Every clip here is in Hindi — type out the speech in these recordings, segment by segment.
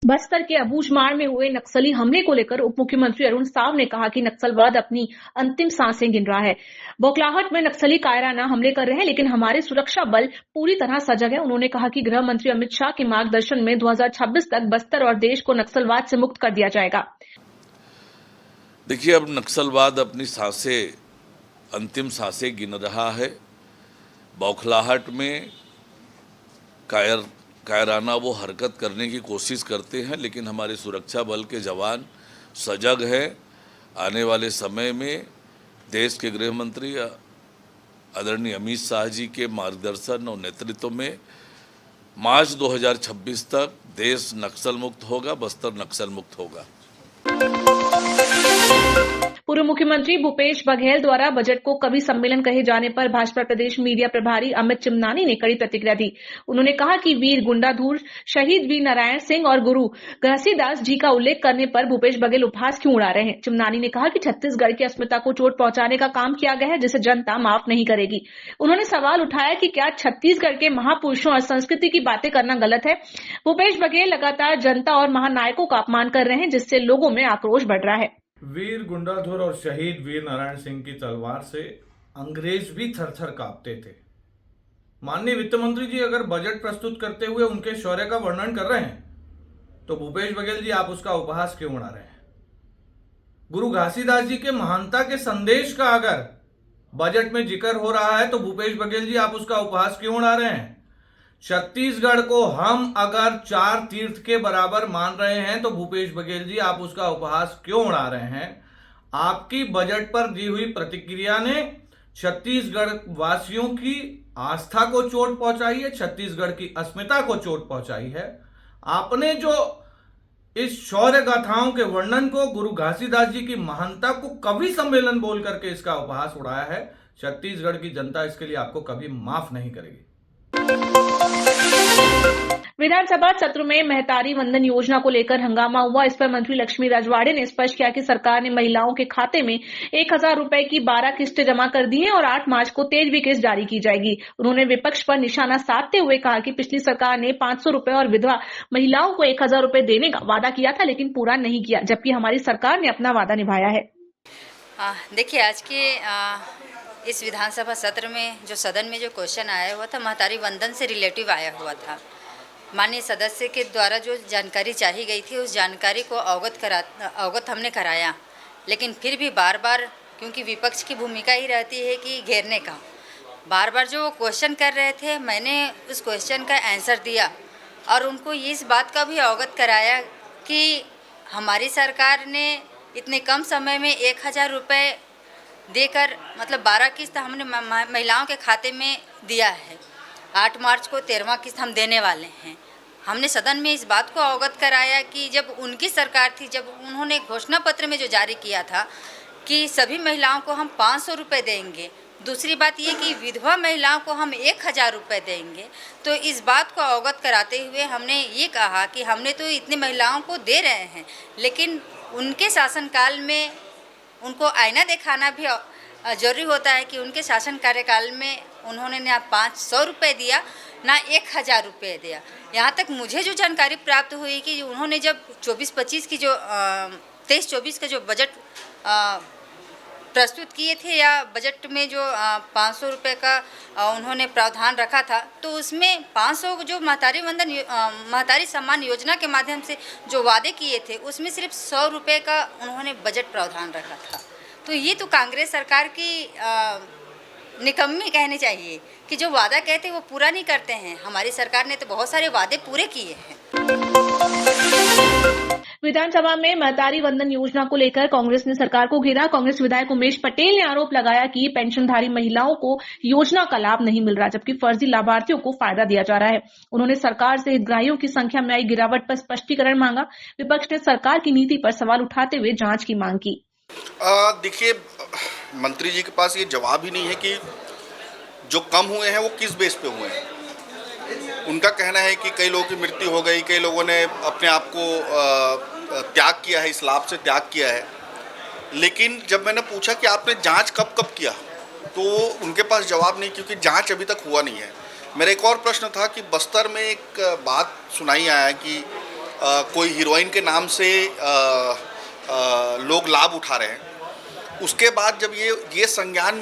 बस्तर के अबूझमाड़ में हुए नक्सली हमले को लेकर उप मुख्यमंत्री अरुण साव ने कहा कि नक्सलवाद अपनी अंतिम सांसें गिन रहा है। बौखलाहट में नक्सली कायराना हमले कर रहे हैं, लेकिन हमारे सुरक्षा बल पूरी तरह सजग है। उन्होंने कहा कि गृह मंत्री अमित शाह के मार्गदर्शन में 2026 तक बस्तर और देश को नक्सलवाद से मुक्त कर दिया जाएगा। देखिए, अब नक्सलवाद अपनी अंतिम सांसें गिन रहा है। बौखलाहट में कायराना वो हरकत करने की कोशिश करते हैं, लेकिन हमारे सुरक्षा बल के जवान सजग हैं। आने वाले समय में देश के गृह मंत्री आदरणीय अमित शाह जी के मार्गदर्शन और नेतृत्व में मार्च 2026 तक देश नक्सल मुक्त होगा, बस्तर नक्सल मुक्त होगा। पूर्व मुख्यमंत्री भूपेश बघेल द्वारा बजट को कवि सम्मेलन कहे जाने पर भाजपा प्रदेश मीडिया प्रभारी अमित चिमनानी ने कड़ी प्रतिक्रिया दी। उन्होंने कहा कि वीर गुंडाधुर शहीद वीर नारायण सिंह और गुरु घसीदास जी का उल्लेख करने पर भूपेश बघेल उपहास क्यों उड़ा रहे हैं। चिमनानी ने कहा कि छत्तीसगढ़ की अस्मिता को चोट पहुंचाने का काम किया गया है, जिसे जनता माफ नहीं करेगी। उन्होंने सवाल उठाया कि क्या छत्तीसगढ़ के महापुरुषों और संस्कृति की बातें करना गलत है। भूपेश बघेल लगातार जनता और महानायकों का अपमान कर रहे हैं, जिससे लोगों में आक्रोश बढ़ रहा है। वीर गुंडाधुर और शहीद वीर नारायण सिंह की तलवार से अंग्रेज भी थर-थर कांपते थे। माननीय वित्त मंत्री जी अगर बजट प्रस्तुत करते हुए उनके शौर्य का वर्णन कर रहे हैं, तो भूपेश बघेल जी आप उसका उपहास क्यों उड़ा रहे हैं? गुरु घासीदास जी के महानता के संदेश का अगर बजट में जिक्र हो रहा है, तो भूपेश बघेल जी आप उसका उपहास क्यों उड़ा रहे हैं? छत्तीसगढ़ को हम अगर 4 तीर्थ के बराबर मान रहे हैं, तो भूपेश बघेल जी आप उसका उपहास क्यों उड़ा रहे हैं? आपकी बजट पर दी हुई प्रतिक्रिया ने छत्तीसगढ़ वासियों की आस्था को चोट पहुंचाई है, छत्तीसगढ़ की अस्मिता को चोट पहुंचाई है। आपने जो इस शौर्य गाथाओं के वर्णन को, गुरु घासीदास जी की महानता को कवि सम्मेलन बोल करके इसका उपहास उड़ाया है, छत्तीसगढ़ की जनता इसके लिए आपको कभी माफ नहीं करेगी। विधानसभा सत्र में महतारी वंदन योजना को लेकर हंगामा हुआ। इस पर मंत्री लक्ष्मी राजवाड़े ने स्पष्ट किया कि सरकार ने महिलाओं के खाते में 1000 रुपए की 12 किस्तें जमा कर दी हैं और 8 मार्च को 13वीं किस्त जारी की जाएगी। उन्होंने विपक्ष पर निशाना साधते हुए कहा कि पिछली सरकार ने 500 रुपए और विधवा महिलाओं को 1000 रुपए देने का वादा किया था, लेकिन पूरा नहीं किया, जबकि हमारी सरकार ने अपना वादा निभाया है। देखिए, आज के इस विधानसभा सत्र में जो सदन में जो क्वेश्चन आया हुआ था, महतारी वंदन से रिलेटिव आया हुआ था। माननीय सदस्य के द्वारा जो जानकारी चाही गई थी, उस जानकारी को अवगत हमने कराया, लेकिन फिर भी बार बार, क्योंकि विपक्ष की भूमिका ही रहती है कि घेरने का, बार बार जो वो क्वेश्चन कर रहे थे, मैंने उस क्वेश्चन का आंसर दिया और उनको इस बात का भी अवगत कराया कि हमारी सरकार ने इतने कम समय में 1000 रुपये देकर, मतलब 12 किस्त हमने महिलाओं के खाते में दिया है। 8 मार्च को 13वां किस्त हम देने वाले हैं। हमने सदन में इस बात को अवगत कराया कि जब उनकी सरकार थी, जब उन्होंने घोषणा पत्र में जो जारी किया था कि सभी महिलाओं को हम 500 रुपये देंगे, दूसरी बात ये कि विधवा महिलाओं को हम 1000 रुपये देंगे, तो इस बात को अवगत कराते हुए हमने ये कहा कि हमने तो इतनी महिलाओं को दे रहे हैं, लेकिन उनके शासनकाल में उनको आईना दिखाना भी जरूरी होता है कि उनके शासन कार्यकाल में उन्होंने ना 500 रुपये दिया, ना 1000 रुपये दिया। यहाँ तक मुझे जो जानकारी प्राप्त हुई कि उन्होंने जब 24-25 की जो 23-24 का जो बजट प्रस्तुत किए थे, या बजट में जो 500 रुपये का उन्होंने प्रावधान रखा था, तो उसमें 500 जो महतारी सम्मान योजना के माध्यम से जो वादे किए थे, उसमें सिर्फ 100 रुपये का उन्होंने बजट प्रावधान रखा था। तो ये तो कांग्रेस सरकार की निकम्मी कहनी चाहिए कि जो वादा कहते हैं वो पूरा नहीं करते हैं। हमारी सरकार ने तो बहुत सारे वादे पूरे किए हैं। विधानसभा में महतारी वंदन योजना को लेकर कांग्रेस ने सरकार को घेरा। कांग्रेस विधायक उमेश पटेल ने आरोप लगाया कि पेंशनधारी महिलाओं को योजना का लाभ नहीं मिल रहा, जबकि फर्जी लाभार्थियों को फायदा दिया जा रहा है। उन्होंने सरकार से हितग्राहियों की संख्या में आई गिरावट पर स्पष्टीकरण मांगा। विपक्ष ने सरकार की नीति पर सवाल उठाते हुए जांच की मांग की। देखिए, मंत्री जी के पास ये जवाब ही नहीं है कि जो कम हुए हैं वो किस बेस पे हुए हैं। उनका कहना है कि कई लोगों की मृत्यु हो गई, कई लोगों ने अपने आप को त्याग किया है, इस लाभ से त्याग किया है। लेकिन जब मैंने पूछा कि आपने जांच कब किया, तो उनके पास जवाब नहीं, क्योंकि जांच अभी तक हुआ नहीं है। मेरा एक और प्रश्न था कि बस्तर में एक बात सुनाई आया कि कोई हीरोइन के नाम से लोग लाभ उठा रहे हैं। उसके बाद जब ये संज्ञान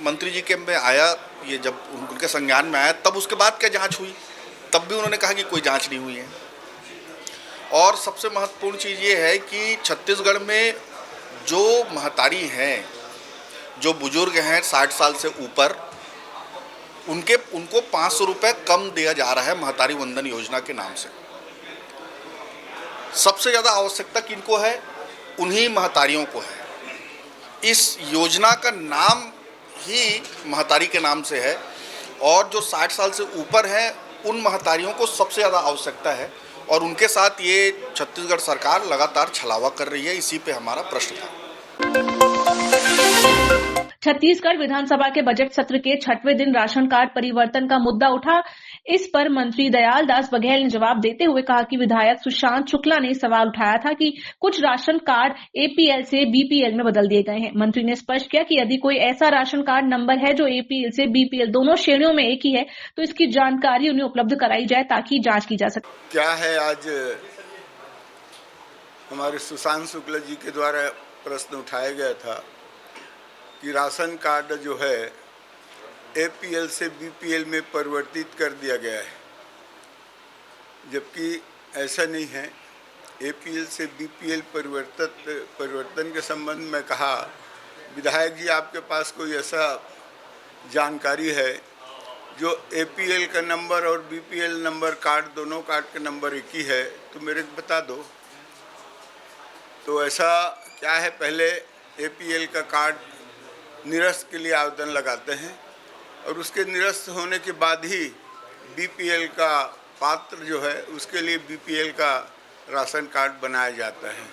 मंत्री जी के में आया, ये जब उनके संज्ञान में आया, तब उसके बाद क्या जांच हुई? तब भी उन्होंने कहा कि कोई जांच नहीं हुई है। और सबसे महत्वपूर्ण चीज़ ये है कि छत्तीसगढ़ में जो महतारी हैं, जो बुजुर्ग हैं 60 साल से ऊपर, उनको 500 रुपये कम दिया जा रहा है महतारी वंदन योजना के नाम से। सबसे ज़्यादा आवश्यकता किनको है? उन्हीं महतारियों को है। इस योजना का नाम ही महतारी के नाम से है और जो 60 साल से ऊपर हैं उन महतारियों को सबसे ज़्यादा आवश्यकता है और उनके साथ ये छत्तीसगढ़ सरकार लगातार छलावा कर रही है। इसी पे हमारा प्रश्न था। छत्तीसगढ़ विधानसभा के बजट सत्र के 6वें दिन राशन कार्ड परिवर्तन का मुद्दा उठा। इस पर मंत्री दयालदास बघेल ने जवाब देते हुए कहा कि विधायक सुशांत शुक्ला ने सवाल उठाया था कि कुछ राशन कार्ड एपीएल से बीपीएल में बदल दिए गए हैं। मंत्री ने स्पष्ट किया कि यदि कोई ऐसा राशन कार्ड नंबर है जो एपीएल से बीपीएल दोनों श्रेणियों में एक ही है तो इसकी जानकारी उन्हें उपलब्ध कराई जाए ताकि जांच की जा सके। क्या है, आज हमारे सुशांत शुक्ला जी के द्वारा प्रश्न उठाया गया था कि राशन कार्ड जो है एपीएल से बीपीएल में परिवर्तित कर दिया गया है, जबकि ऐसा नहीं है। एपीएल से बीपीएल परिवर्तन के संबंध में कहा, विधायक जी आपके पास कोई ऐसा जानकारी है जो एपीएल का नंबर और बीपीएल नंबर कार्ड, दोनों कार्ड का नंबर एक ही है, तो मेरे को बता दो। तो ऐसा क्या है, पहले एपीएल का कार्ड निरस्त के लिए आवेदन लगाते हैं और उसके निरस्त होने के बाद ही बीपीएल का पात्र जो है उसके लिए बीपीएल का राशन कार्ड बनाया जाता है।